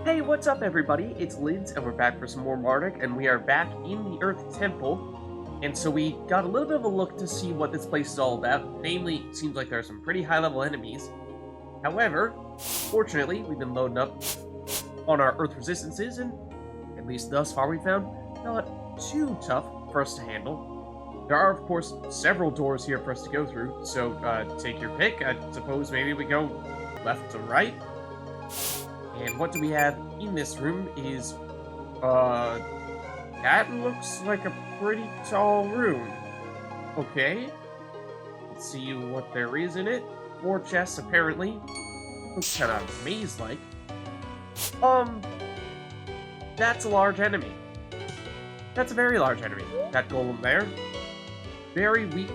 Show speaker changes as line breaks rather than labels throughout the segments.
Hey, what's up everybody? It's Lids, and we're back for some more Mardek, and we are back in the Earth Temple. And so we got a little bit of a look to see what this place is all about. Namely, it seems like there are some pretty high-level enemies. However, fortunately, we've been loading up on our Earth resistances, and at least thus far we found not too tough for us to handle. There are, of course, several doors here for us to go through, so take your pick. I suppose maybe we go left to right. And what do we have in this room is, that looks like a pretty tall room. Okay. Let's see what there is in it. 4 chests, apparently. Looks kind of maze-like. That's a large enemy. That's a very large enemy. That golem there. Very weak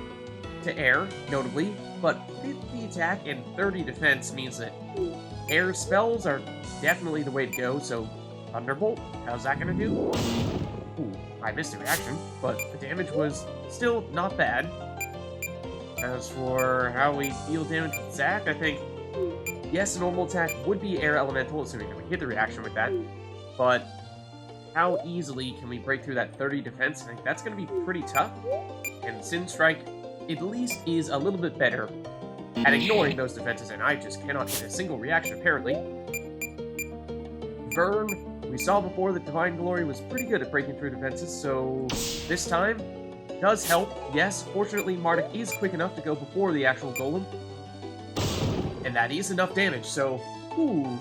to air, notably, but 50 attack and 30 defense means that air spells are definitely the way to go, so Thunderbolt, how's that gonna do? Ooh, I missed a reaction, but the damage was still not bad. As for how we deal damage with Zack, I think, yes, a normal attack would be air elemental, assuming that we hit the reaction with that, but how easily can we break through that 30 defense? I think that's gonna be pretty tough, and Sin Strike at least is a little bit better at ignoring those defenses, and I just cannot hit a single reaction, apparently. Vern, we saw before that Divine Glory was pretty good at breaking through defenses, so this time does help. Yes, fortunately, Mardek is quick enough to go before the actual golem, and that is enough damage, so, ooh.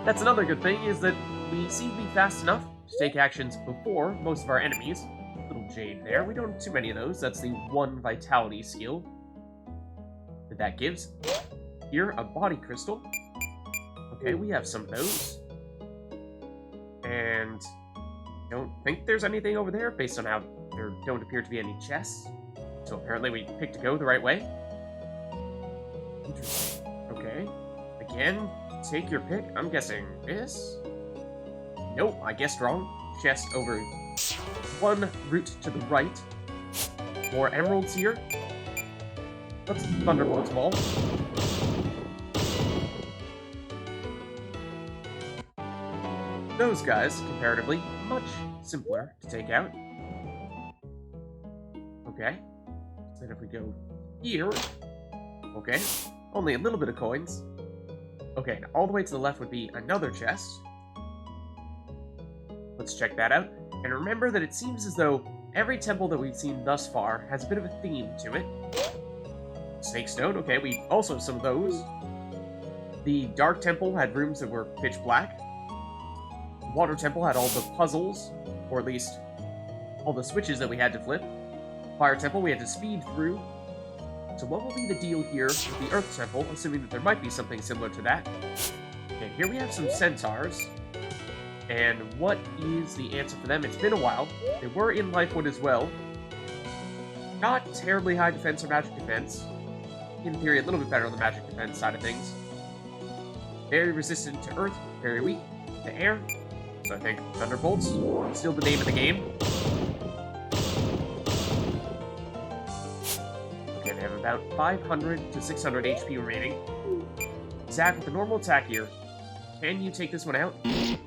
That's another good thing, is that we seem to be fast enough to take actions before most of our enemies. Little Jade there. We don't have too many of those. That's the 1 Vitality skill that gives. Here, a body crystal. Okay, we have some of those. And don't think there's anything over there, based on how there don't appear to be any chests. So apparently we picked to go the right way. Interesting. Okay. Again, take your pick. I'm guessing this? Nope, I guessed wrong. Chest over 1 route to the right. More emeralds here. Let's Thunderbolt them all. Those guys, comparatively, much simpler to take out. Okay. So then if we go here... Okay. Only a little bit of coins. Okay, and all the way to the left would be another chest. Let's check that out. And remember that it seems as though every temple that we've seen thus far has a bit of a theme to it. Snake Stone, okay, we also have some of those. The Dark Temple had rooms that were pitch black. The Water Temple had all the puzzles, or at least all the switches that we had to flip. Fire Temple we had to speed through. So what will be the deal here with the Earth Temple, assuming that there might be something similar to that? Okay, here we have some centaurs. And what is the answer for them? It's been a while. They were in Lifewood as well. Not terribly high defense or magic defense. In theory, a little bit better on the magic defense side of things. Very resistant to Earth, very weak to air. So I think Thunderbolts, still the name of the game. Okay, they have about 500 to 600 HP remaining. Zack with the normal attack here. Can you take this one out?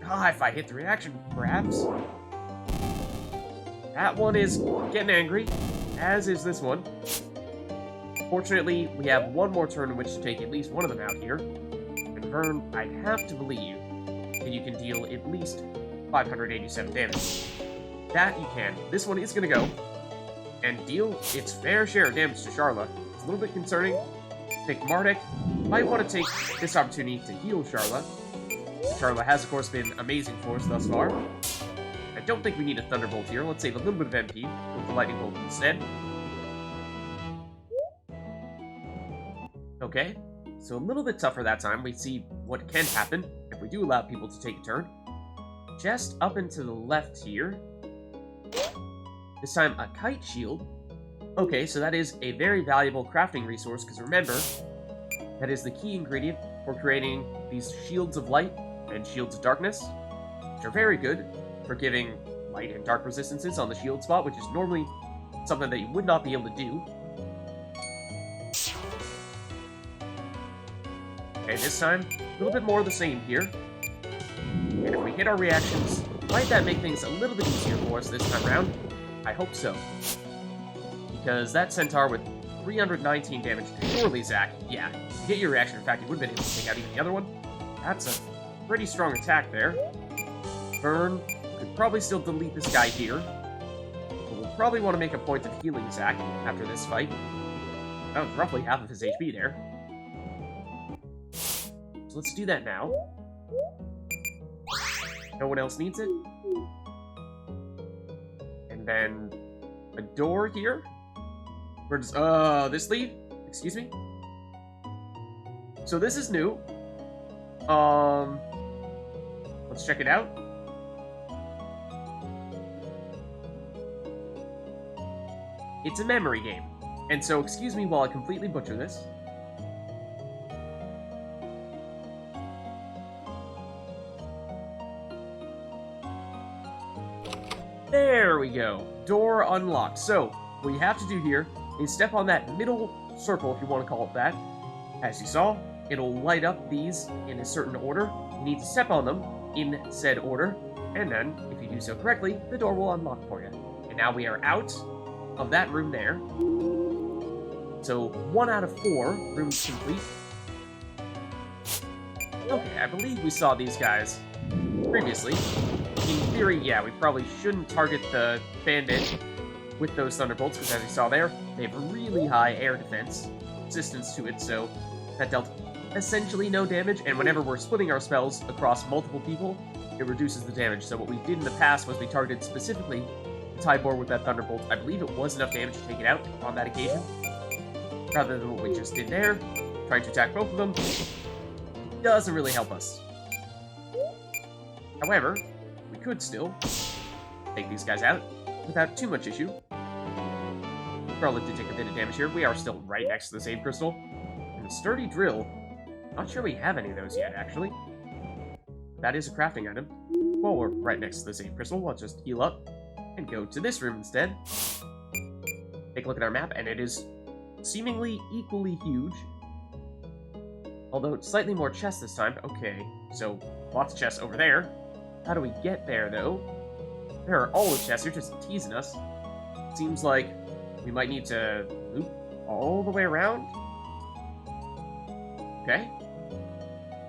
Ah, if I hit the reaction, perhaps. That one is getting angry, as is this one. Fortunately, we have one more turn in which to take at least one of them out here. And Vern, I'd have to believe that you can deal at least 587 damage. That you can. This one is going to go and deal its fair share of damage to Sharla. It's a little bit concerning. I think Mardek might want to take this opportunity to heal Sharla. Sharla has, of course, been amazing for us thus far. I don't think we need a Thunderbolt here. Let's save a little bit of MP with the Lightning Bolt instead. Okay, so a little bit tougher that time. We see what can happen if we do allow people to take a turn. Just up and to the left here. This time, a kite shield. Okay, so that is a very valuable crafting resource, because remember, that is the key ingredient for creating these shields of light and shields of darkness, which are very good for giving light and dark resistances on the shield spot, which is normally something that you would not be able to do. Okay, this time, a little bit more of the same here. And if hit our reactions, might that make things a little bit easier for us this time around? I hope so. Because that Centaur with 319 damage purely Zac, yeah, to get your reaction, in fact, he would have been able to take out even the other one. That's a pretty strong attack there. Burn could probably still delete this guy here. But we'll probably want to make a point of healing Zac after this fight. That was roughly half of his HP there. So let's do that now. No one else needs it. And then a door here. Where does this lead? Excuse me? So this is new. Let's check it out. It's a memory game. And so excuse me while I completely butcher this. There we go. Door unlocked. So, what you have to do here is step on that middle circle, if you want to call it that. As you saw, it'll light up these in a certain order. You need to step on them in said order, and then, if you do so correctly, the door will unlock for you. And now we are out of that room there. So, 1 out of 4 rooms complete. Okay, I believe we saw these guys previously. In theory, yeah, we probably shouldn't target the bandit with those thunderbolts, because as you saw there, they have really high air defense, resistance to it, so that dealt essentially no damage, and whenever we're splitting our spells across multiple people, it reduces the damage. So what we did in the past was we targeted specifically the Tybor with that thunderbolt. I believe it was enough damage to take it out on that occasion, rather than what we just did there, trying to attack both of them. Doesn't really help us. However, we could still take these guys out without too much issue. Probably did take a bit of damage here. We are still right next to the save crystal. And a sturdy drill. Not sure we have any of those yet, actually. That is a crafting item. Well, we're right next to the save crystal. I'll just heal up and go to this room instead. Take a look at our map, and it is seemingly equally huge. Although it's slightly more chests this time. Okay, so lots of chests over there. How do we get there, though? There are all the chests. You're just teasing us. Seems like we might need to loop all the way around. Okay.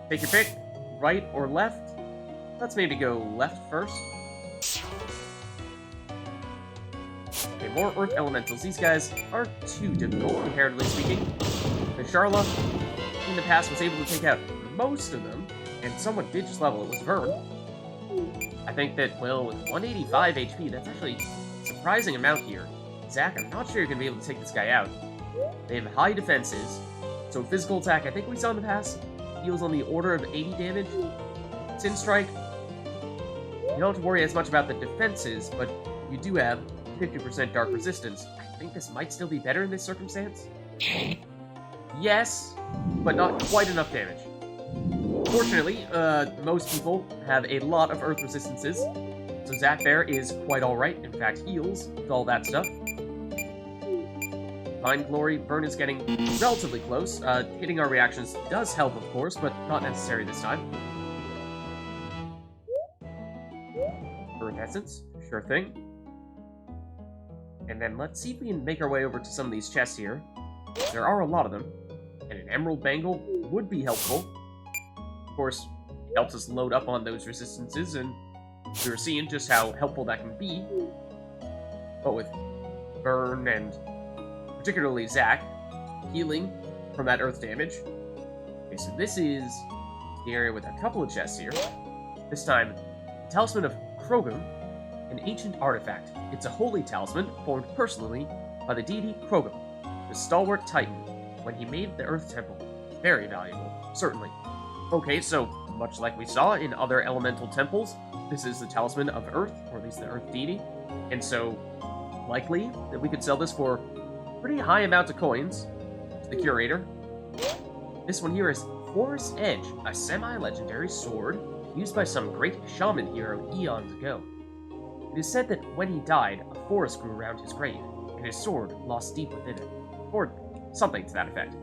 Take your pick. Right or left? Let's maybe go left first. Okay, more Earth Elementals. These guys aren't too difficult, comparatively speaking. The Sharla, in the past, was able to take out most of them, and someone did just level. It was Vern. I think that, well, with 185 HP, that's actually a surprising amount here. Zac, I'm not sure you're going to be able to take this guy out. They have high defenses, so physical attack, I think we saw in the past, deals on the order of 80 damage. Sin Strike, you don't have to worry as much about the defenses, but you do have 50% dark resistance. I think this might still be better in this circumstance. Yes, but not quite enough damage. Fortunately, most people have a lot of earth resistances, so Zac there is quite alright, in fact heals with all that stuff. Divine Glory, Burn is getting relatively close. Hitting our reactions does help, of course, but not necessary this time. Burn Essence, sure thing. And then let's see if we can make our way over to some of these chests here. There are a lot of them, and an Emerald Bangle would be helpful. Of course, it helps us load up on those resistances, and we're seeing just how helpful that can be. But with Burn and particularly Zac healing from that earth damage. Okay, so this is the area with a couple of chests here. This time, the Talisman of Krogum, an ancient artifact. It's a holy talisman formed personally by the deity Krogum, the stalwart titan, when he made the Earth Temple. Very valuable, certainly. Okay, so much like we saw in other elemental temples, this is the Talisman of Earth, or at least the Earth deity, and so likely that we could sell this for pretty high amount of coins to the curator. This one here is Forest Edge, a semi-legendary sword used by some great shaman hero eons ago. It is said that when he died, a forest grew around his grave, and his sword lost deep within it, or something to that effect.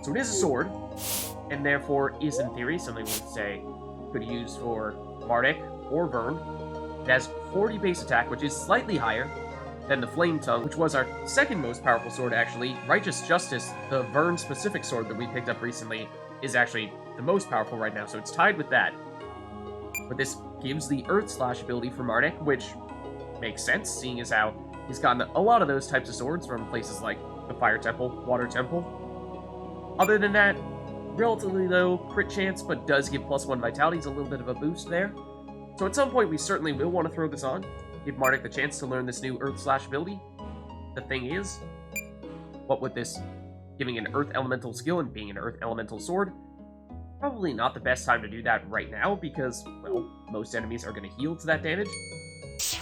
So it is a sword, and therefore is in theory something we would say could use for Mardek or Vern. It has 40 base attack, which is slightly higher than the Flame Tongue, which was our second most powerful sword, actually. Righteous Justice, the Vern-specific sword that we picked up recently, is actually the most powerful right now, so it's tied with that. But this gives the Earth Slash ability for Mardek, which makes sense, seeing as how he's gotten a lot of those types of swords from places like the Fire Temple, Water Temple. Other than that, relatively low crit chance, but does give +1 vitality. It's a little bit of a boost there. So at some point, we certainly will want to throw this on, give Mardek the chance to learn this new Earth Slash ability. The thing is, what with this giving an Earth Elemental skill and being an Earth Elemental sword, probably not the best time to do that right now because, well, most enemies are going to heal to that damage. So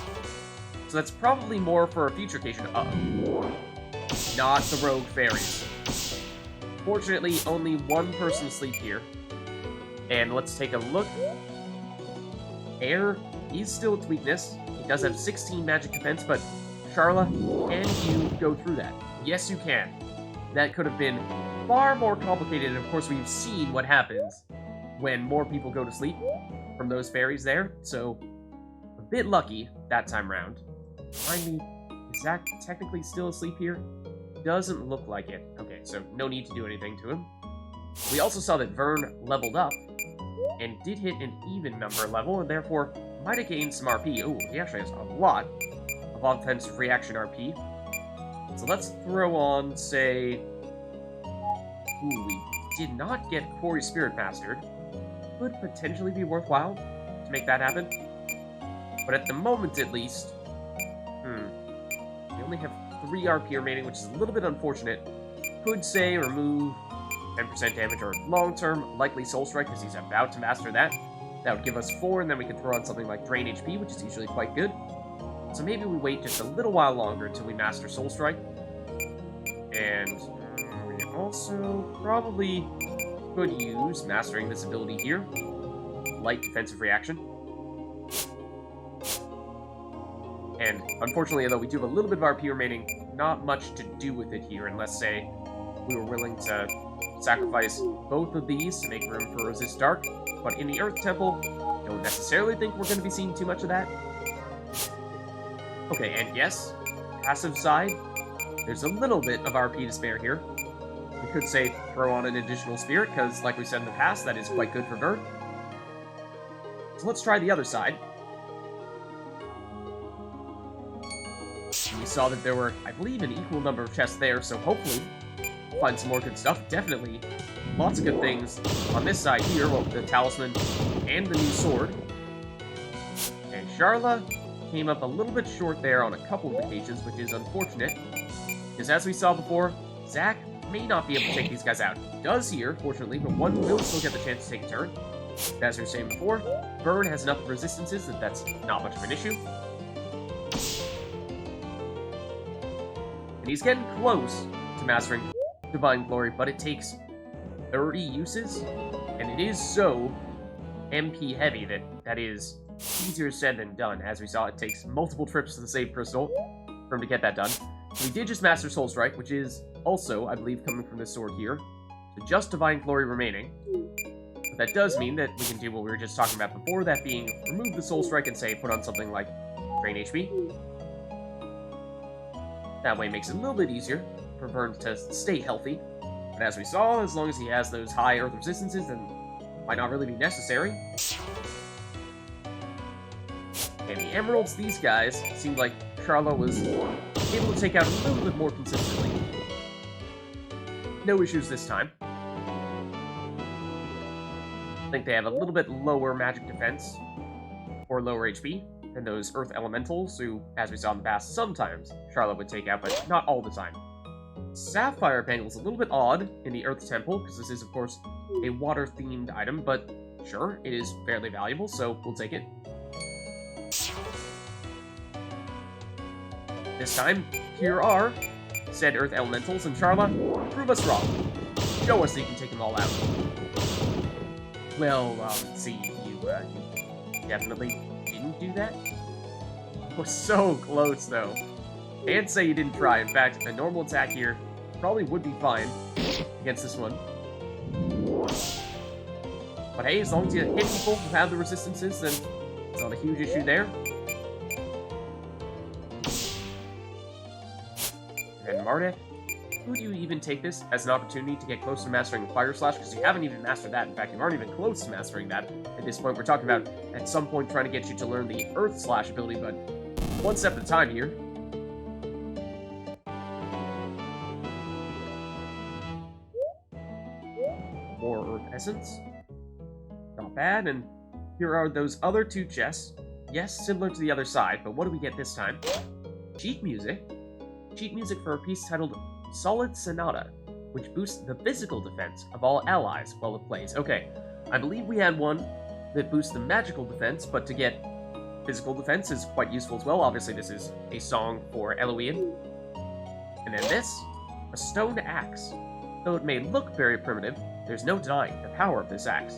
that's probably more for a future occasion. Uh-oh. Not the rogue fairies. Fortunately, only one person asleep here. And let's take a look. Air is still its weakness. It does have 16 magic defense, but Charla, can you go through that? Yes, you can. That could have been far more complicated, and of course we've seen what happens when more people go to sleep from those fairies there, so a bit lucky that time round. Remind me, is Zach technically still asleep here? Doesn't look like it. Okay, so no need to do anything to him. We also saw that Vern leveled up and did hit an even number level, and therefore might have gained some RP. Oh, he actually has a lot of offensive reaction RP. So let's throw on, say... Ooh, we did not get Quarry Spirit mastered. Could potentially be worthwhile to make that happen. But at the moment, at least... we only have 3 RP remaining, which is a little bit unfortunate. Could say remove 10% damage, or long-term, likely Soul Strike, because he's about to master that. That would give us 4, and then we could throw on something like Drain HP, which is usually quite good. So maybe we wait just a little while longer until we master Soul Strike. And we also probably could use mastering this ability here. Light Defensive Reaction. And unfortunately, although we do have a little bit of RP remaining, not much to do with it here, unless, say, we were willing to sacrifice both of these to make room for Resist Dark. But in the Earth Temple, don't necessarily think we're going to be seeing too much of that. Okay, and yes, passive side, there's a little bit of RP to spare here. We could say throw on an additional Spirit, because like we said in the past, that is quite good for Vern. So let's try the other side. We saw that there were, I believe, an equal number of chests there, so hopefully we'll find some more good stuff. Definitely lots of good things on this side here, well, the Talisman and the new sword. And Charla came up a little bit short there on a couple of occasions, which is unfortunate, because as we saw before, Zach may not be able to take these guys out. He does here, fortunately, but one will still get the chance to take a turn. As we were saying before, Vern has enough resistances that that's not much of an issue. And he's getting close to mastering Divine Glory, but it takes 30 uses, and it is so MP heavy that is easier said than done. As we saw, it takes multiple trips to the save crystal for him to get that done. So we did just master Soul Strike, which is also, I believe, coming from this sword here. So just Divine Glory remaining. But that does mean that we can do what we were just talking about before, that being remove the Soul Strike and, say, put on something like Drain HP. That way it makes it a little bit easier for Vern to stay healthy. But as we saw, as long as he has those high earth resistances, then it might not really be necessary. And the emeralds, these guys, seemed like Charla was able to take out a little bit more consistently. No issues this time. I think they have a little bit lower magic defense, or lower HP, than those Earth Elementals, who, as we saw in the past, sometimes Charlotte would take out, but not all the time. Sapphire Bangle's a little bit odd in the Earth Temple, because this is, of course, a water-themed item, but sure, it is fairly valuable, so we'll take it. This time, here are said Earth Elementals, and Charla, prove us wrong. Show us that you can take them all out. Well, see, you definitely didn't do that? We're so close, though. Can't say you didn't try. In fact, a normal attack here probably would be fine against this one. But hey, as long as you hit people who have the resistances, then it's not a huge issue there. And Mardek, would you even take this as an opportunity to get close to mastering Fire Slash? Because you haven't even mastered that. In fact, you aren't even close to mastering that at this point. We're talking about, at some point, trying to get you to learn the Earth Slash ability, but one step at a time here. More Earth Essence. Not bad, and here are those other two chests. Yes, similar to the other side, but what do we get this time? Sheet music. Sheet music for a piece titled Solid Sonata, which boosts the physical defense of all allies while it plays. Okay, I believe we had one that boosts the magical defense, but to get physical defense is quite useful as well. Obviously, this is a song for Eloian. And then this, a stone axe. Though it may look very primitive, there's no denying the power of this axe.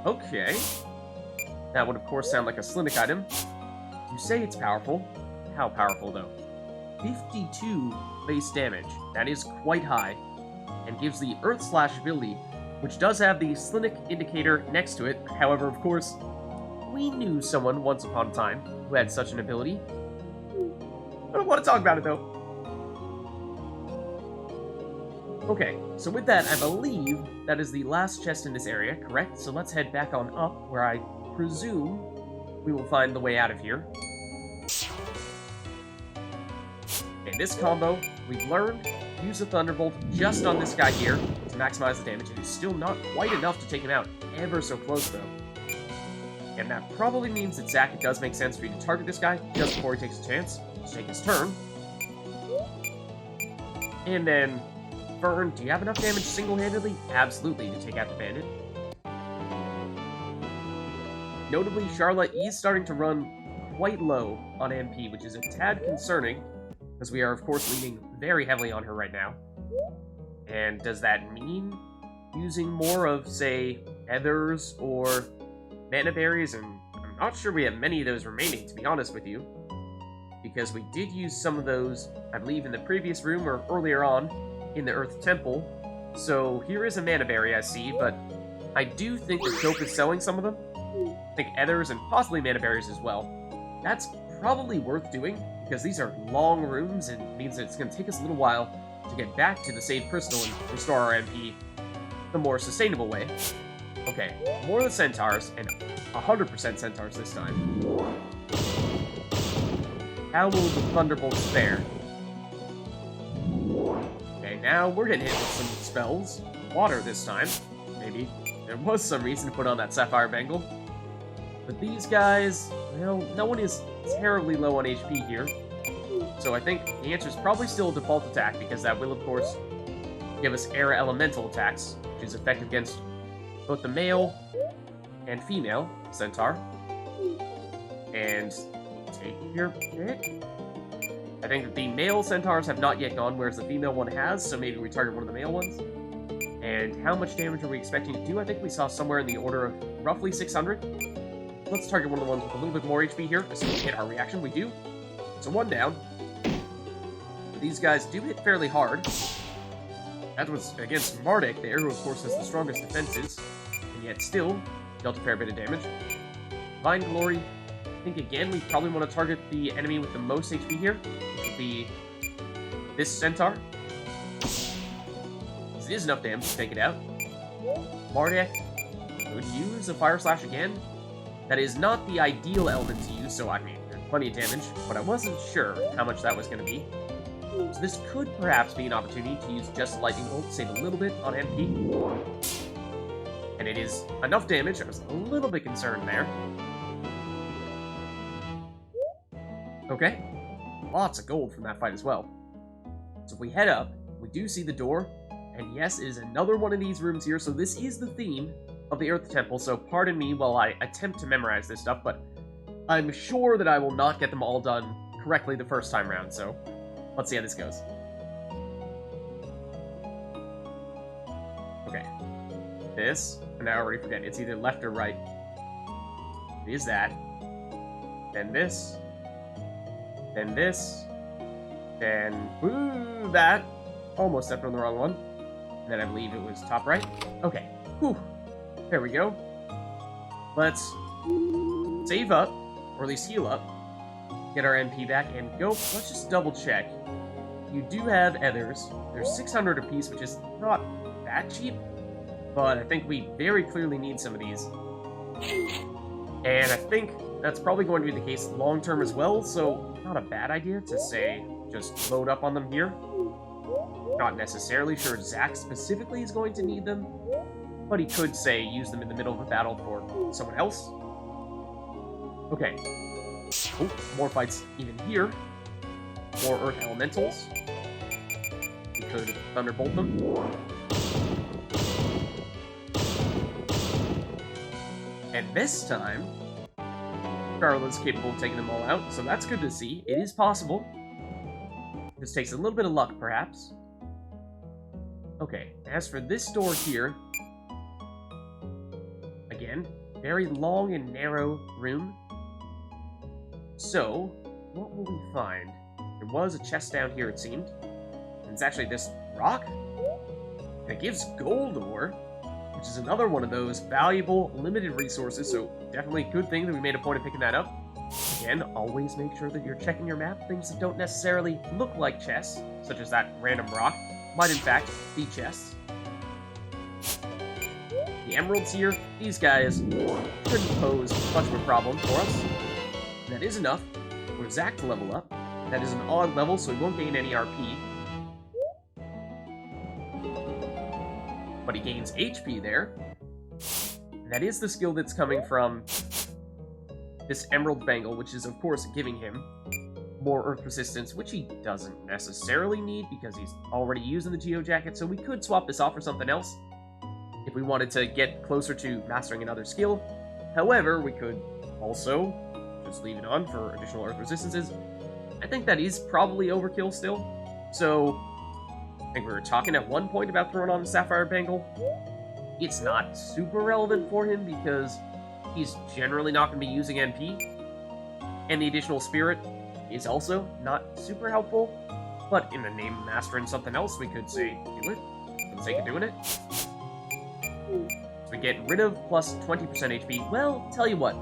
Okay. That would, of course, sound like a Slinic item. You say it's powerful. How powerful, though? 52 base damage. That is quite high. And gives the Earth Slash ability, which does have the Slinic indicator next to it. However, of course, we knew someone once upon a time who had such an ability. I don't want to talk about it, though. Okay, so with that, I believe that is the last chest in this area, correct? So let's head back on up, where I presume we will find the way out of here. In this combo, we've learned to use the Thunderbolt just on this guy here to maximize the damage. It is still not quite enough to take him out, ever so close though. And that probably means that, Zach, it does make sense for you to target this guy just before he takes a chance to take his turn. And then, Fern, do you have enough damage single-handedly? Absolutely, to take out the bandit. Notably, Charlotte is starting to run quite low on MP, which is a tad concerning, because we are, of course, leaning very heavily on her right now. And does that mean using more of, say, Ethers or Mana Berries? And I'm not sure we have many of those remaining, to be honest with you, because we did use some of those, I believe, in the previous room or earlier on in the Earth Temple. So here is a Mana Berry, I see, but I do think that Dope is selling some of them. I think Ethers and possibly Mana Berries as well. That's probably worth doing, because these are long rooms, and it means that it's going to take us a little while to get back to the Saved Crystal and restore our MP the more sustainable way. Okay, more of the Centaurs, and 100% Centaurs this time. How will the Thunderbolts fare? Okay, now we're getting hit with some spells. Water this time. Maybe there was some reason to put on that Sapphire Bangle. But these guys, well, no one is terribly low on HP here. So I think the answer is probably still a default attack, because that will, of course, give us Air Elemental attacks, which is effective against both the male and female Centaur. And take your pick. I think that the male Centaurs have not yet gone, whereas the female one has, so maybe we target one of the male ones. And how much damage are we expecting to do? I think we saw somewhere in the order of roughly 600. Let's target one of the ones with a little bit more HP here, assuming we hit our reaction. We do. So one down. These guys do hit fairly hard. That was against Mardek there, who of course has the strongest defenses, and yet still dealt a fair bit of damage. Divine Glory. I think again we probably want to target the enemy with the most HP here, which would be this Centaur. This is enough damage to take it out. Mardek could use a Fire Slash again. That is not the ideal element to use, so I mean, there's plenty of damage, but I wasn't sure how much that was going to be. So this could perhaps be an opportunity to use just Lightning Bolt to save a little bit on MP. And it is enough damage. I was a little bit concerned there. Okay. Lots of gold from that fight as well. So if we head up, we do see the door. And yes, it is another one of these rooms here. So this is the theme of the Earth Temple. So pardon me while I attempt to memorize this stuff, but I'm sure that I will not get them all done correctly the first time around. So let's see how this goes. Okay. This, and I already forget, it's either left or right. It is that. Then this. Then this. Then, ooh, that. Almost stepped on the wrong one. And then I believe it was top right. Okay. Whew. There we go. Let's save up, or at least heal up, get our MP back, and go. Let's just double check. You do have ethers. There's 600 apiece, which is not that cheap, but I think we very clearly need some of these. And I think that's probably going to be the case long-term as well, so not a bad idea to say just load up on them here. Not necessarily sure Zack specifically is going to need them, but he could say use them in the middle of a battle for someone else. Okay. Oh, more fights even here. More Earth Elementals. We could Thunderbolt them. And this time, Charlotte's capable of taking them all out, so that's good to see. It is possible. This takes a little bit of luck, perhaps. Okay, as for this door here, again, very long and narrow room. So, what will we find? There was a chest down here, it seemed. And it's actually this rock. And it gives gold ore, which is another one of those valuable, limited resources, so definitely a good thing that we made a point of picking that up. Again, always make sure that you're checking your map. Things that don't necessarily look like chests, such as that random rock, might in fact be chests. The emeralds here, these guys shouldn't pose much of a problem for us. That is enough for Zack to level up. That is an odd level, so he won't gain any RP. But he gains HP there. And that is the skill that's coming from this Emerald Bangle, which is, of course, giving him more Earth Resistance, which he doesn't necessarily need because he's already using the Geo Jacket, so we could swap this off for something else if we wanted to get closer to mastering another skill. However, we could also just leave it on for additional Earth Resistances. I think that is probably overkill still, so I think we were talking at one point about throwing on the Sapphire Bangle. It's not super relevant for him because he's generally not going to be using NP, and the additional Spirit is also not super helpful, but in the name of mastering something else, we could say do it for the sake of doing it. So we get rid of plus 20% HP. Well, tell you what,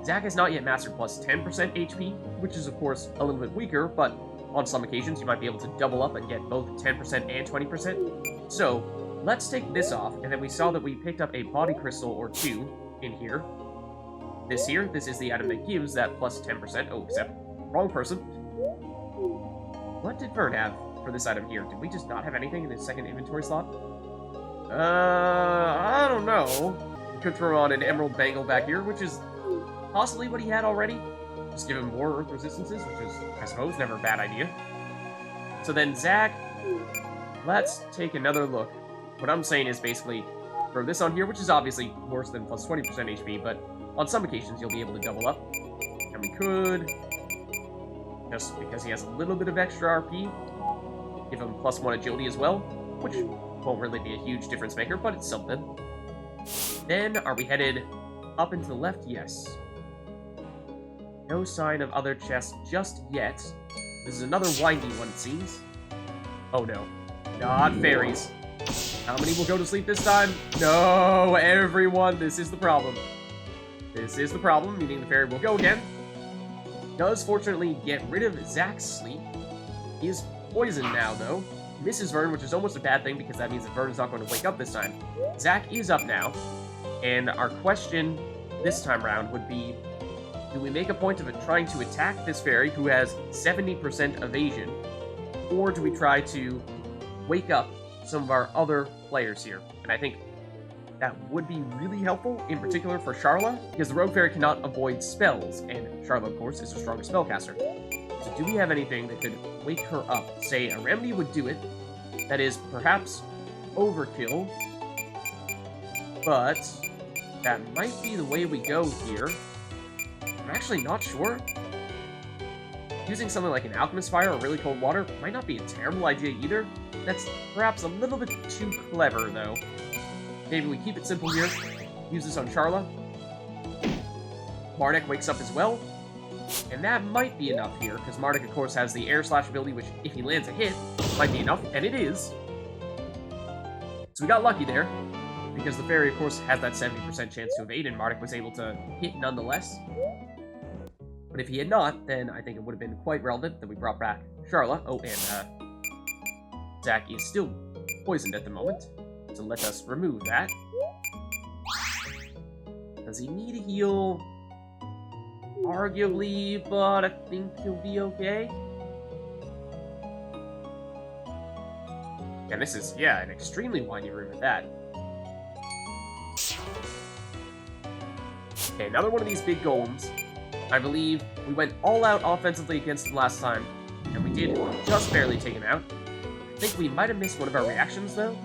Zack has not yet mastered plus 10% HP, which is of course a little bit weaker, but on some occasions you might be able to double up and get both 10% and 20%. So let's take this off, and then we saw that we picked up a body crystal or two in here. This is the item that gives that plus 10%. Oh, except wrong person. What did Vern have for this item here? Did we just not have anything in the second inventory slot? I don't know. Could throw on an Emerald Bangle back here, which is possibly what he had already. Just give him more Earth Resistances, which is, I suppose, never a bad idea. So then, Zack, let's take another look. What I'm saying is basically throw this on here, which is obviously worse than plus 20% HP, but on some occasions you'll be able to double up. And we could, just because he has a little bit of extra RP, give him plus 1 agility as well, which won't really be a huge difference maker, but it's something. Then, are we headed up and to the left? Yes. No sign of other chests just yet. This is another windy one, it seems. Oh no. Not fairies. How many will go to sleep this time? No, everyone, this is the problem. This is the problem, meaning the fairy will go again. Does fortunately get rid of Zack's sleep. He is poisoned now, though. Misses Vern, which is almost a bad thing because that means that Vern is not going to wake up this time. Zack is up now, and our question this time around would be, do we make a point of trying to attack this fairy who has 70% evasion, or do we try to wake up some of our other players here? And I think that would be really helpful, in particular for Charla, because the Rogue Fairy cannot avoid spells, and Charla, of course, is a stronger spellcaster. So do we have anything that could wake her up? Say, a remedy would do it. That is, perhaps overkill, but that might be the way we go here. I'm actually not sure. Using something like an Alchemist Fire or really cold water might not be a terrible idea either. That's perhaps a little bit too clever, though. Maybe we keep it simple here. Use this on Charla. Mardek wakes up as well. And that might be enough here, because Mardek, of course, has the Air Slash ability, which, if he lands a hit, might be enough, and it is. So we got lucky there. because the fairy, of course, has that 70% chance to evade, and Mardek was able to hit nonetheless. But if he had not, then I think it would have been quite relevant that we brought back Charla. Oh, and Zach is still poisoned at the moment, so let us remove that. Does he need a heal? Arguably, but I think he'll be okay. And this is, yeah, an extremely windy room at that. Okay, another one of these big golems. I believe we went all out offensively against him last time, and we did just barely take him out. I think we might have missed one of our reactions, though.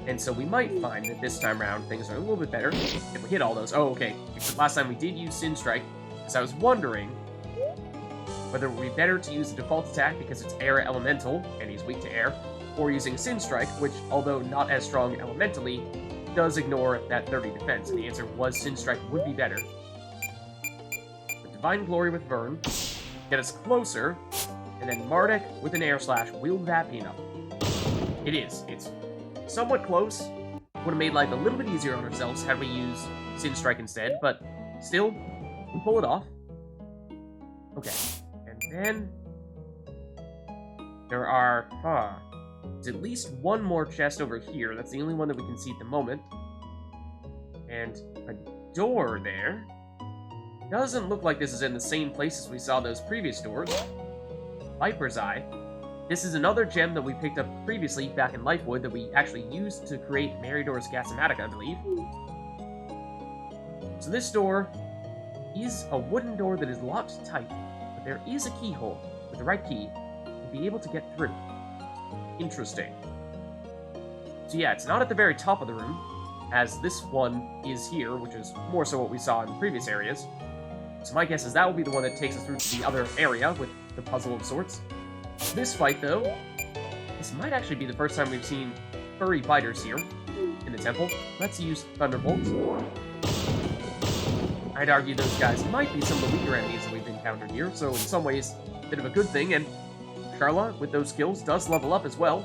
And so we might find that this time around things are a little bit better if we hit all those. Oh, okay. Because last time we did use Sin Strike, because I was wondering whether it would be better to use a default attack because it's air elemental, and he's weak to air, or using Sin Strike, which, although not as strong elementally, does ignore that 30 defense. And the answer was Sin Strike would be better. But Divine Glory with Vern, get us closer, and then Mardek with an air slash. Will that be enough? It is. It's somewhat close. Would have made life a little bit easier on ourselves had we used Sin Strike instead, but still, we pull it off. Okay. And then there are, there's at least one more chest over here. That's the only one that we can see at the moment. And a door there. Doesn't look like this is in the same place as we saw those previous doors. Viper's Eye. This is another gem that we picked up previously back in Lifewood that we actually used to create Meridor's Gasamatic, I believe. So this door is a wooden door that is locked tight, but there is a keyhole with the right key to be able to get through. Interesting. So yeah, it's not at the very top of the room, as this one is here, which is more so what we saw in the previous areas. So my guess is that will be the one that takes us through to the other area with the puzzle of sorts. This fight, though, this might actually be the first time we've seen furry biters here in the temple. Let's use Thunderbolts. I'd argue those guys might be some of the weaker enemies that we've encountered here, so in some ways, a bit of a good thing, and Charla, with those skills, does level up as well.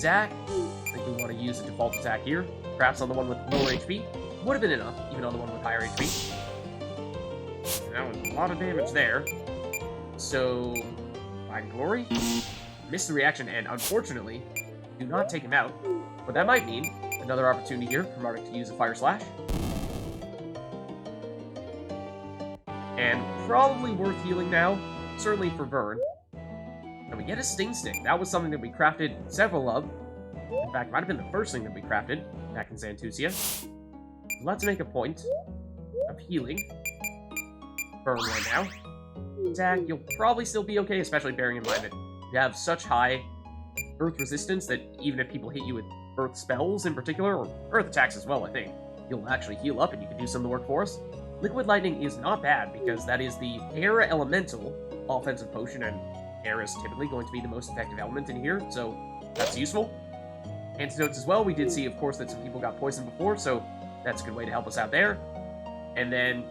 Zach, I think we want to use a default attack here, perhaps on the one with lower HP. Would have been enough, even on the one with higher HP. That was a lot of damage there. So, Divine Glory, missed the reaction, and unfortunately, do not take him out. But that might mean another opportunity here for Mardek to use a Fire Slash. And probably worth healing now, certainly for Vern. And we get a Sting Stick. That was something that we crafted several of. In fact, might have been the first thing that we crafted back in Santusia. Let's make a point of healing Vern right now. Zach, you'll probably still be okay, especially bearing in mind that you have such high earth resistance that even if people hit you with earth spells in particular, or earth attacks as well, I think, you'll actually heal up and you can do some of the work for us. Liquid Lightning is not bad, because that is the air elemental offensive potion, and air is typically going to be the most effective element in here, so that's useful. Antidotes as well. We did see, of course, that some people got poisoned before, so that's a good way to help us out there. And then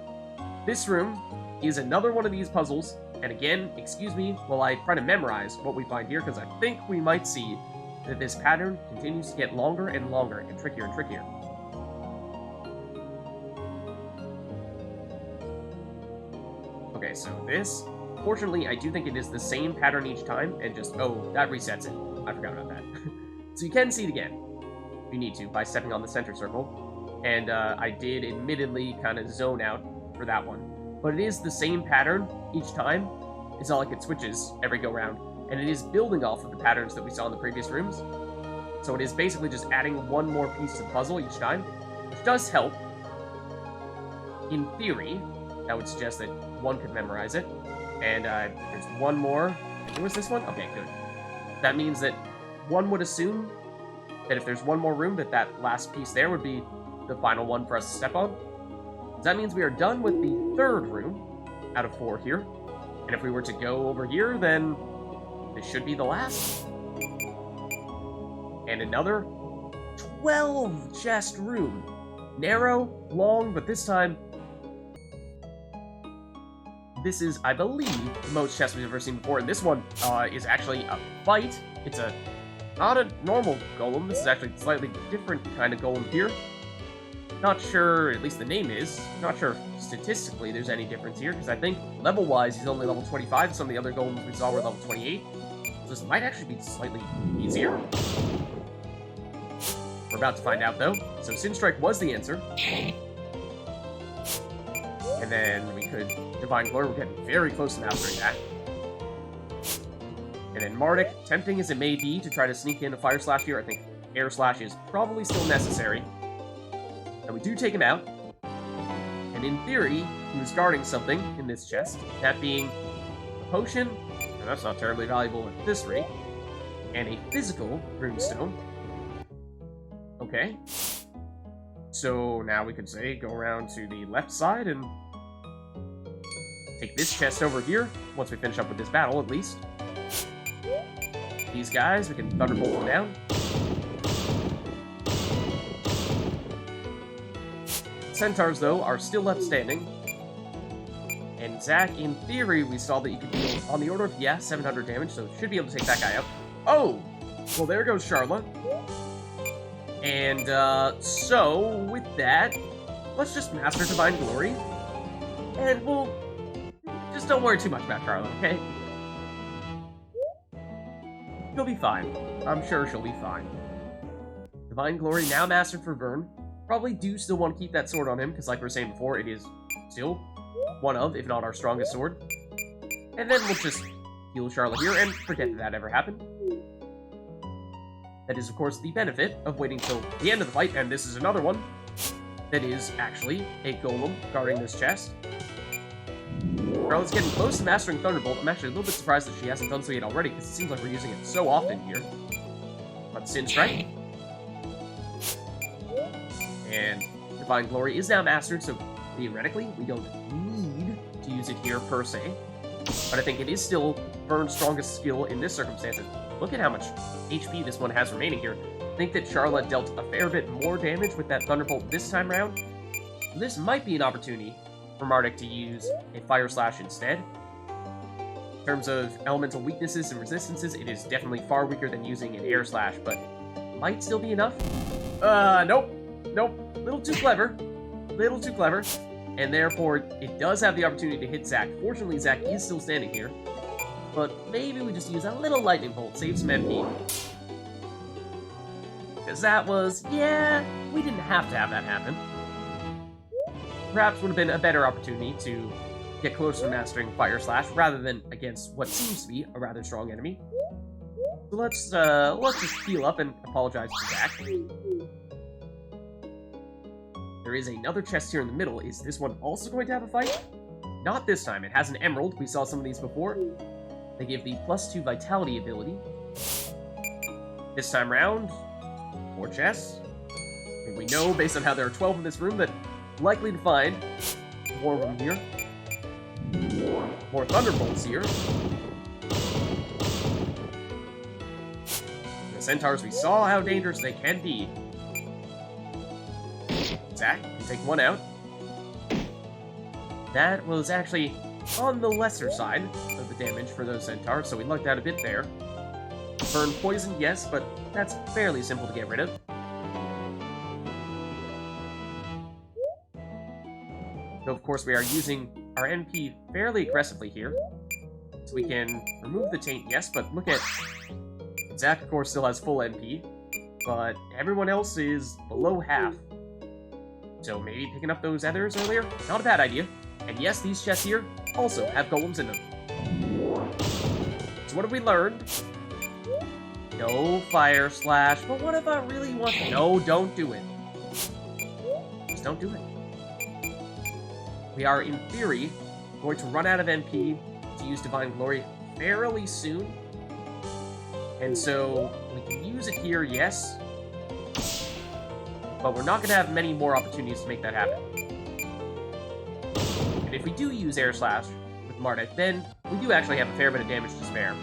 this room is another one of these puzzles, and again, excuse me while I try to memorize what we find here, because I think we might see that this pattern continues to get longer and longer and trickier and trickier. Okay, so this, fortunately, I do think it is the same pattern each time, and just, oh, that resets it. I forgot about that. So you can see it again, if you need to, by stepping on the center circle, and I did admittedly kind of zone out for that one. But it is the same pattern each time. It's not like it switches every go-round. And it is building off of the patterns that we saw in the previous rooms. So it is basically just adding one more piece to the puzzle each time, which does help. In theory, that would suggest that one could memorize it. And there's one more. I think it was this one? Okay, good. That means that one would assume that if there's one more room, that that last piece there would be the final one for us to step on. So that means we are done with the third room out of 4 here. And if we were to go over here, then this should be the last. And another 12 chest room. Narrow, long, but this time, this is, I believe, the most chests we've ever seen before. And this one is actually a fight. It's a not a normal golem. This is actually a slightly different kind of golem here. Not sure, at least the name is. Not sure if statistically there's any difference here, because I think level-wise he's only level 25. Some of the other golems we saw were level 28. So this might actually be slightly easier. We're about to find out, though. So Sin Strike was the answer. And then we could Divine Glory. We're getting very close to mastering that. And then Mardek, tempting as it may be to try to sneak in a Fire Slash here, I think Air Slash is probably still necessary. And we do take him out. And in theory, he was guarding something in this chest, that being a potion, and that's not terribly valuable at this rate, and a physical runestone. Okay. So now we could say go around to the left side and take this chest over here, once we finish up with this battle at least. These guys, we can Thunderbolt them down. Centaurs, though, are still left standing. And Zack, in theory, we saw that you could deal on the order of, 700 damage, so should be able to take that guy out. Oh! Well, there goes Charla. And, so, with that, let's just Master Divine Glory. And we'll... just don't worry too much about Charla, okay? She'll be fine. I'm sure she'll be fine. Divine Glory now mastered for Vern. Probably do still want to keep that sword on him, because like we were saying before, it is still one of, if not our strongest sword. And then we'll just heal Charlotte here and forget that ever happened. That is, of course, the benefit of waiting till the end of the fight, and this is another one that is actually a golem guarding this chest. Charlotte's getting close to mastering Thunderbolt. I'm actually a little bit surprised that she hasn't done so yet already, because it seems like we're using it so often here. But Sin Strike. And Divine Glory is now mastered, so theoretically, we don't need to use it here per se. But I think it is still Vern's strongest skill in this circumstance. And look at how much HP this one has remaining here. I think that Charlotte dealt a fair bit more damage with that Thunderbolt this time around. This might be an opportunity for Mardek to use a Fire Slash instead. In terms of elemental weaknesses and resistances, it is definitely far weaker than using an Air Slash, but might still be enough. Nope. Nope. Little too clever. Little too clever. And therefore, it does have the opportunity to hit Zack. Fortunately, Zack is still standing here. But maybe we just use a little Lightning Bolt, save some MP. Because that was, we didn't have to have that happen. Perhaps would have been a better opportunity to get closer to mastering Fire Slash, rather than against what seems to be a rather strong enemy. So let's just heal up and apologize to Zack. There is another chest here in the middle. Is this one also going to have a fight? Not this time. It has an emerald. We saw some of these before. They give the +2 vitality ability. This time round, 4 chests. And we know, based on how there are 12 in this room, that likely to find more of them here. More Thunderbolts here. The Centaurs, we saw how dangerous they can be. Zack can take one out. That was actually on the lesser side of the damage for those Centaurs, so we lucked out a bit there. Burn poison, yes, but that's fairly simple to get rid of. So of course we are using our NP fairly aggressively here. So we can remove the taint, yes, but look at... Zack, of course, still has full NP, but everyone else is below half. So maybe picking up those others earlier? Not a bad idea. And yes, these chests here also have golems in them. So what have we learned? No Fire Slash, but what if I really want... No, don't do it. Just don't do it. We are, in theory, going to run out of NP to use Divine Glory fairly soon. And so, we can use it here, yes. But we're not going to have many more opportunities to make that happen. And if we do use Air Slash with Mardek, then we do actually have a fair bit of damage to spare.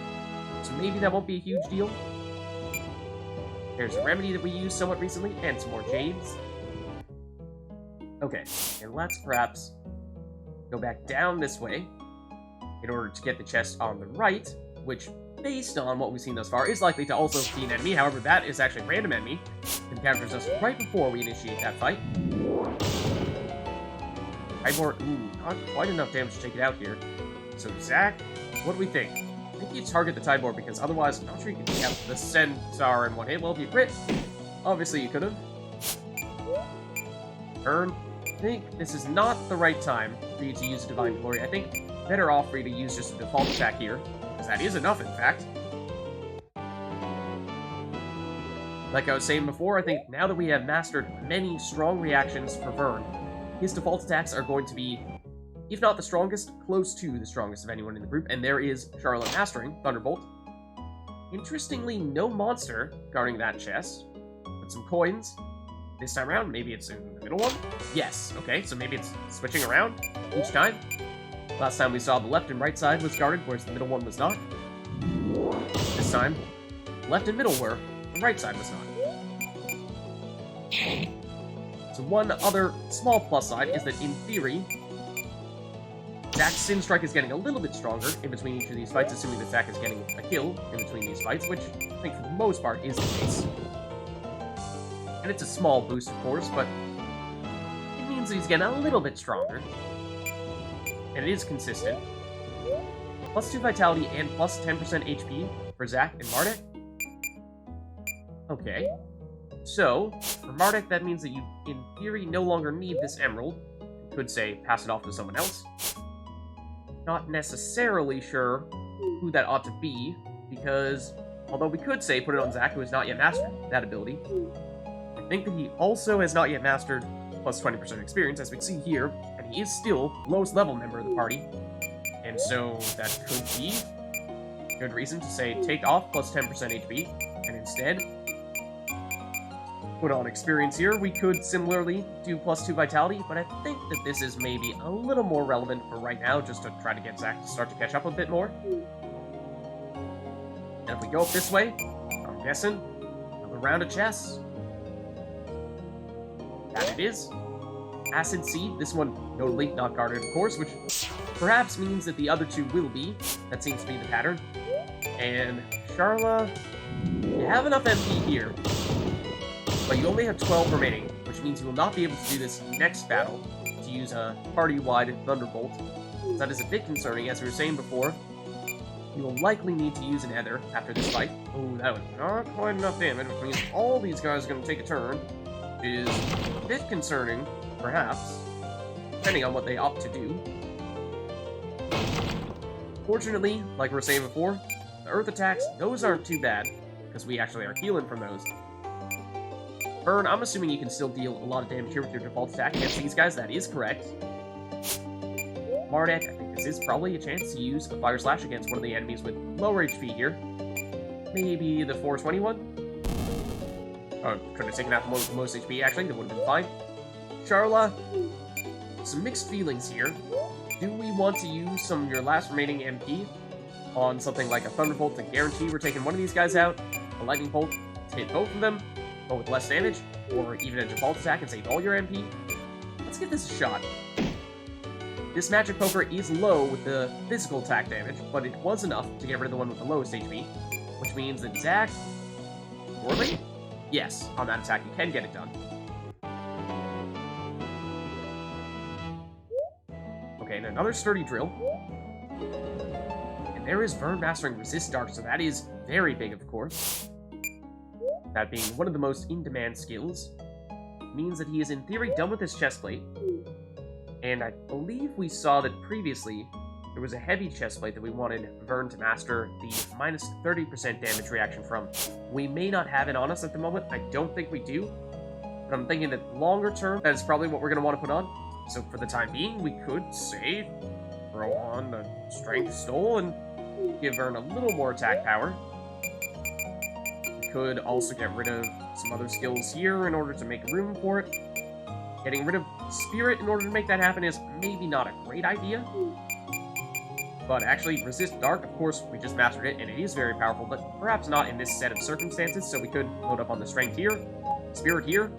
So maybe that won't be a huge deal. There's a remedy that we used somewhat recently, and some more Jades. Okay, and let's perhaps go back down this way in order to get the chest on the right, which based on what we've seen thus far, is likely to also be an enemy. However, that is actually a random enemy. Encounters us right before we initiate that fight. Tideboard, ooh, not quite enough damage to take it out here. So, Zach, what do we think? I think you target the Tideboard because otherwise I'm not sure you can take out the Centaur in one hit. Well, if you crit, obviously you could have. Burn. I think this is not the right time for you to use Divine Glory. I think better off for you to use just a default attack here, because that is enough, in fact. Like I was saying before, I think now that we have mastered many strong reactions for Vern, his default attacks are going to be, if not the strongest, close to the strongest of anyone in the group, and there is Charlotte mastering Thunderbolt. Interestingly, no monster guarding that chest, but some coins. This time around, maybe it's in the middle one? Yes, okay, so maybe it's switching around each time. Last time we saw the left and right side was guarded, whereas the middle one was not. This time, left and middle were, the right side was not. So one other small plus side is that, in theory, Zach's Sin Strike is getting a little bit stronger in between each of these fights, assuming that Zach is getting a kill in between these fights, which I think for the most part is the case. And it's a small boost, of course, but it means that he's getting a little bit stronger. And it is consistent. Plus 2 Vitality and plus 10% HP for Zach and Mardek. Okay. So, for Mardek, that means that you, in theory, no longer need this Emerald. You could say, pass it off to someone else. Not necessarily sure who that ought to be, because, although we could say put it on Zach, who has not yet mastered that ability, I think that he also has not yet mastered plus 20% experience, as we see here, and he is still the lowest level member of the party. And so that could be a good reason to say take off plus 10% HP, and instead put on experience here. We could similarly do plus 2 Vitality, but I think that this is maybe a little more relevant for right now, just to try to get Zach to start to catch up a bit more. And if we go up this way, I'm guessing another round of chess. That it is. Acid Seed, this one notably not guarded, of course, which perhaps means that the other two will be. That seems to be the pattern. And Charla, you have enough MP here, but you only have 12 remaining, which means you will not be able to do this next battle to use a party-wide Thunderbolt. So that is a bit concerning, as we were saying before. You will likely need to use an Ether after this fight. Oh, that was not quite enough damage, which means all these guys are going to take a turn. Is a bit concerning, perhaps, depending on what they opt to do. Fortunately, like we were saying before, the Earth attacks, those aren't too bad, because we actually are healing from those. Burn, I'm assuming you can still deal a lot of damage here with your default attack against these guys. That is correct. Mardek, I think this is probably a chance to use a Fire Slash against one of the enemies with lower HP here. Maybe the 421? Oh, could have taken out the most HP, actually. That would have been fine. Charla, some mixed feelings here. Do we want to use some of your last remaining MP on something like a Thunderbolt to guarantee we're taking one of these guys out, a Lightning Bolt to hit both of them, but with less damage, or even a default attack and save all your MP? Let's give this a shot. This Magic Poker is low with the physical attack damage, but it was enough to get rid of the one with the lowest HP, which means that Zach... Poorly? Yes, on that attack you can get it done. Okay, and another Sturdy Drill. And there is Vern mastering Resist Dark, so that is very big, of course. That being one of the most in-demand skills, means that he is in theory done with his chestplate. And I believe we saw that previously there was a heavy chestplate that we wanted Vern to master the minus 30% damage reaction from. We may not have it on us at the moment. I don't think we do. But I'm thinking that longer term, that is probably what we're going to want to put on. So for the time being, we could, say, throw on the Strength Stole and give Vern a little more attack power. We could also get rid of some other skills here in order to make room for it. Getting rid of Spirit in order to make that happen is maybe not a great idea. But actually, Resist Dark, of course, we just mastered it, and it is very powerful, but perhaps not in this set of circumstances, so we could load up on the Strength here, Spirit here,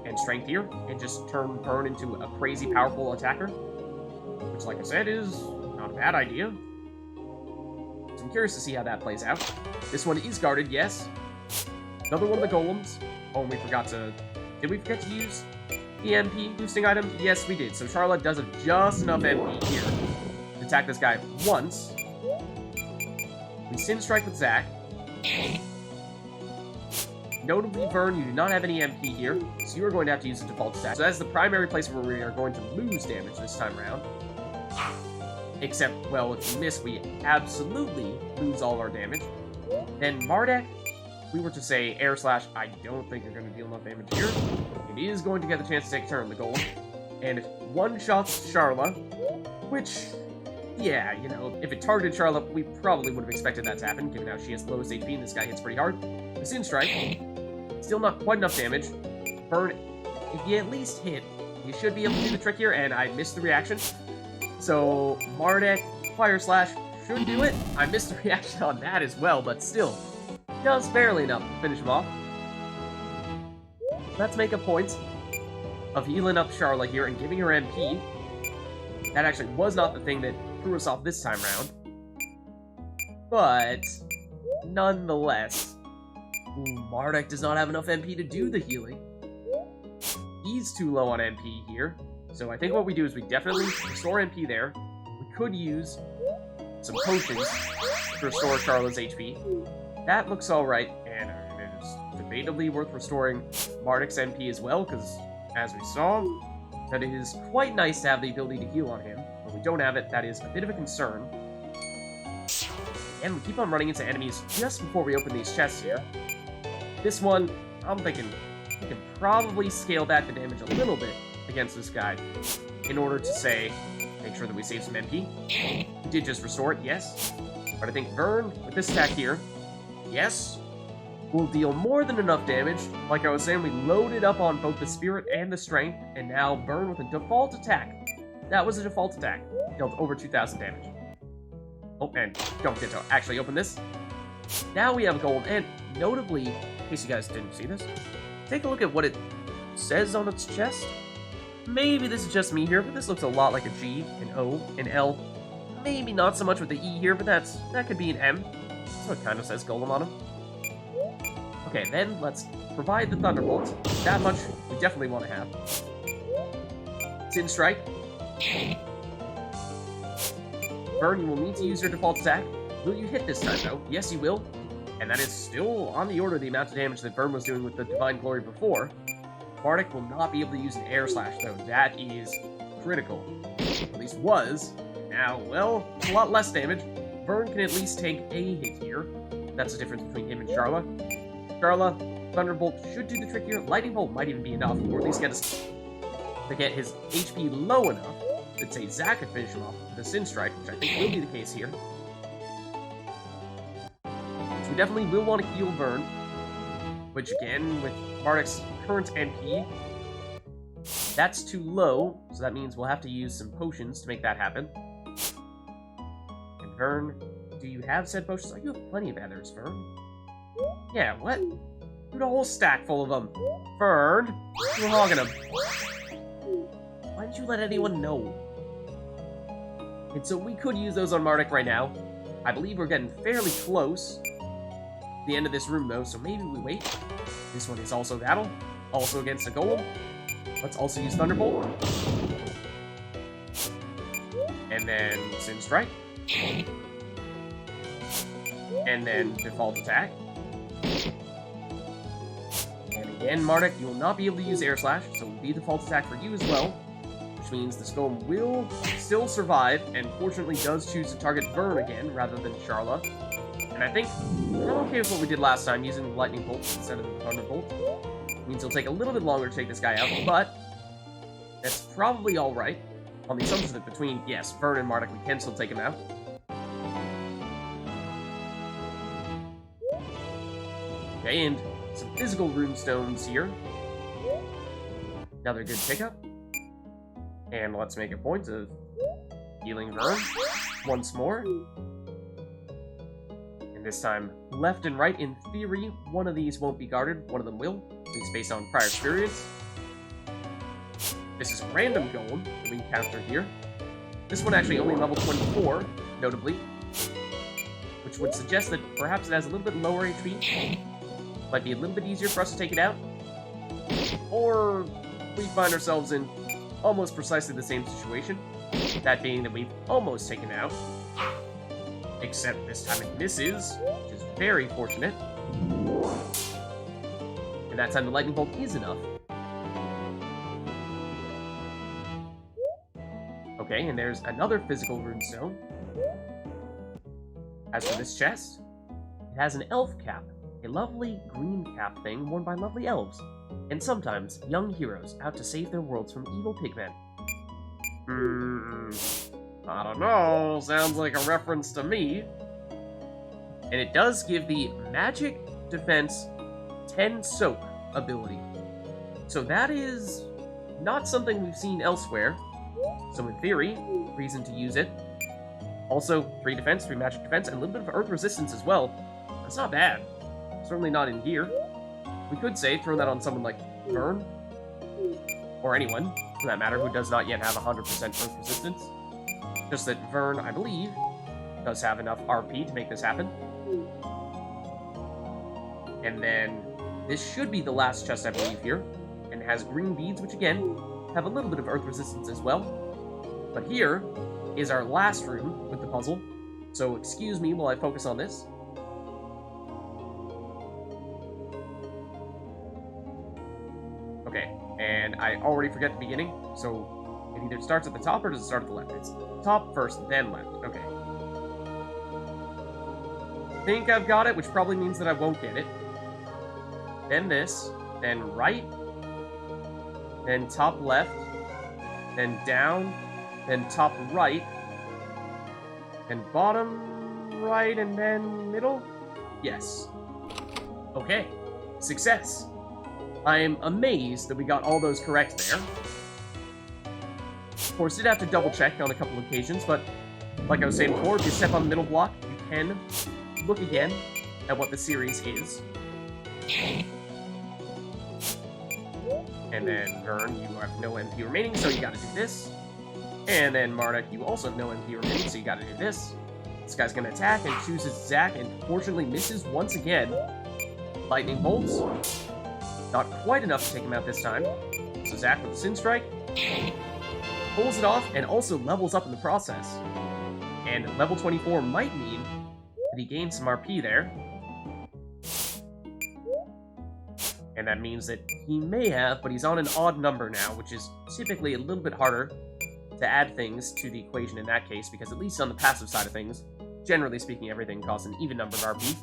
and Strength here, and just turn Burn into a crazy powerful attacker. Which, like I said, is not a bad idea. So I'm curious to see how that plays out. This one is guarded, yes. Another one of the golems. Oh, and we forgot to... Did we forget to use the MP boosting items? Yes, we did. So Charlotte does have just enough MP here to attack this guy once. We Sin Strike with Zack. Notably, Vern, you do not have any MP here, so you are going to have to use the default attack. So that's the primary place where we are going to lose damage this time around. Except, well, if you miss, we absolutely lose all of our damage. Then Mardek, if we were to say Air Slash, I don't think you're going to deal enough damage here. It is going to get the chance to take a turn, the golem. And it one-shots Charla, which... Yeah, you know, if it targeted Charlotte, we probably would have expected that to happen, given how she has the lowest HP and this guy hits pretty hard. The Sin Strike, still not quite enough damage. Burn, if you at least hit, you should be able to do the trick here, and I missed the reaction. So, Mardek, Fire Slash should do it. I missed the reaction on that as well, but still, just barely enough to finish him off. Let's make a point of healing up Charlotte here and giving her MP. That actually was not the thing that threw us off this time round. But, nonetheless, Mardek does not have enough MP to do the healing. He's too low on MP here. So I think what we do is we definitely restore MP there. We could use some potions to restore Charlotte's HP. That looks alright, and it is debatably worth restoring Mardek's MP as well, because, as we saw, that it is quite nice to have the ability to heal on him. When we don't have it, that is a bit of a concern. And we keep on running into enemies just before we open these chests here. This one, I'm thinking we can probably scale back the damage a little bit against this guy in order to, say, make sure that we save some MP. We did just restore it, yes. But I think Vern, with this attack here, yes, will deal more than enough damage. Like I was saying, we loaded up on both the Spirit and the Strength, and now Vern with a default attack. That was a default attack. Dealt over 2,000 damage. Oh, and don't forget to actually open this. Now we have gold, and notably, in case you guys didn't see this, take a look at what it says on its chest. Maybe this is just me here, but this looks a lot like a G, an O, an L. Maybe not so much with the E here, but that could be an M. So it kind of says Golem on him. Okay, then let's provide the Thunderbolt. That much we definitely want to have. Sin Strike. Vern, you will need to use your default attack. Will you hit this time, though? Yes, you will. And that is still on the order of the amount of damage that Vern was doing with the Divine Glory before. Mardek will not be able to use an Air Slash, though. That is critical. At least was. Now, well, it's a lot less damage. Vern can at least take a hit here. That's the difference between him and Charla. Charla, Thunderbolt should do the trick here. Lightning Bolt might even be enough, or at least get us to get his HP low enough that, say, Zack could finish him off with a Sin Strike, which I think will be the case here. So we definitely will want to heal Vern, which again, with Mardek's current MP, that's too low, so that means we'll have to use some potions to make that happen. And Vern, do you have said potions? Oh, you have plenty of others, Vern. Yeah, what? Dude, a whole stack full of them. Vern, you're hogging them. Why didn't you let anyone know? And so we could use those on Mardek right now. I believe we're getting fairly close to the end of this room, though, so maybe we wait. This one is also battle, also against a golem. Let's also use Thunderbolt. And then Sin Strike. And then Default Attack. And again, Mardek, you will not be able to use Air Slash, so it will be Default Attack for you as well. Which means this golem will still survive, and fortunately does choose to target Vern again, rather than Charla. And I think I'm okay with what we did last time, using the Lightning Bolt instead of the Thunderbolt. It means it'll take a little bit longer to take this guy out, but that's probably alright. On the assumption that between, yes, Vern and Mardek, we can still take him out. Okay, and some physical runestones here. Another good pickup. And let's make a point of healing Vern once more. And this time, left and right, in theory, one of these won't be guarded, one of them will, at least based on prior experience. This is a random golem that we encounter here. This one actually only level 24, notably. which would suggest that perhaps it has a little bit lower HP. Might be a little bit easier for us to take it out. Or we find ourselves in almost precisely the same situation. That being that we've almost taken it out. Except this time it misses, which is very fortunate. And that time the lightning bolt is enough. Okay, and there's another physical runestone. As for this chest, it has an elf cap, a lovely green cap thing worn by lovely elves, and sometimes young heroes out to save their worlds from evil pigmen. I don't know, sounds like a reference to me. And it does give the Magic Defense 10 Soak ability. So that is not something we've seen elsewhere. So in theory, reason to use it. Also, 3 defense, 3 magic defense, and a little bit of earth resistance as well. That's not bad. Certainly not in here. We could say throw that on someone like Vern. Or anyone, for that matter, who does not yet have 100% earth resistance. Just that Vern, I believe, does have enough RP to make this happen. And then, this should be the last chest, I believe, here. And it has green beads, which again, have a little bit of earth resistance as well. But here is our last room with the puzzle. So excuse me while I focus on this. Okay, and I already forget the beginning, so it either starts at the top or does it start at the left? It's top first, then left. Okay. I think I've got it, which probably means that I won't get it. Then this, then right, then top left, then down, then top right, then bottom right, and then middle? Yes. Okay. Success. I am amazed that we got all those correct there. Of course, did have to double check on a couple of occasions, but like I was saying before, if you step on the middle block, you can look again at what the series is. And then Vern, you have no MP remaining, so you gotta do this. And then Mardek, you also have no MP remaining, so you gotta do this. This guy's gonna attack and chooses Zack, and fortunately misses once again. Lightning bolts. Not quite enough to take him out this time. So Zack with the Sin Strike pulls it off and also levels up in the process. And level 24 might mean that he gains some RP there. And that means that he may have, but he's on an odd number now, which is typically a little bit harder to add things to the equation in that case, because at least on the passive side of things, generally speaking, everything costs an even number of RP.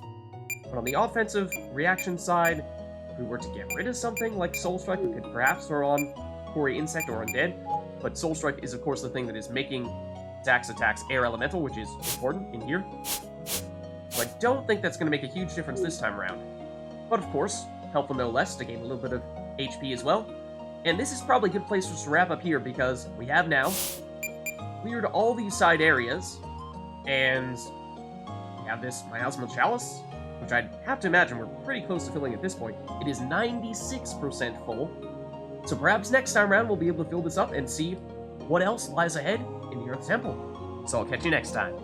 But on the offensive reaction side, if we were to get rid of something like Soul Strike, we could perhaps throw on Quarry Insect or Undead, but Soul Strike is of course the thing that is making Zack's attacks air elemental, which is important in here. So I don't think that's going to make a huge difference this time around. But of course, helpful no less to gain a little bit of HP as well. And this is probably a good place for us to wrap up here, because we have now cleared all these side areas, and we have this Miasmal Chalice, which I'd have to imagine we're pretty close to filling at this point. It is 96% full, so perhaps next time around we'll be able to fill this up and see what else lies ahead in the Earth Temple. So I'll catch you next time.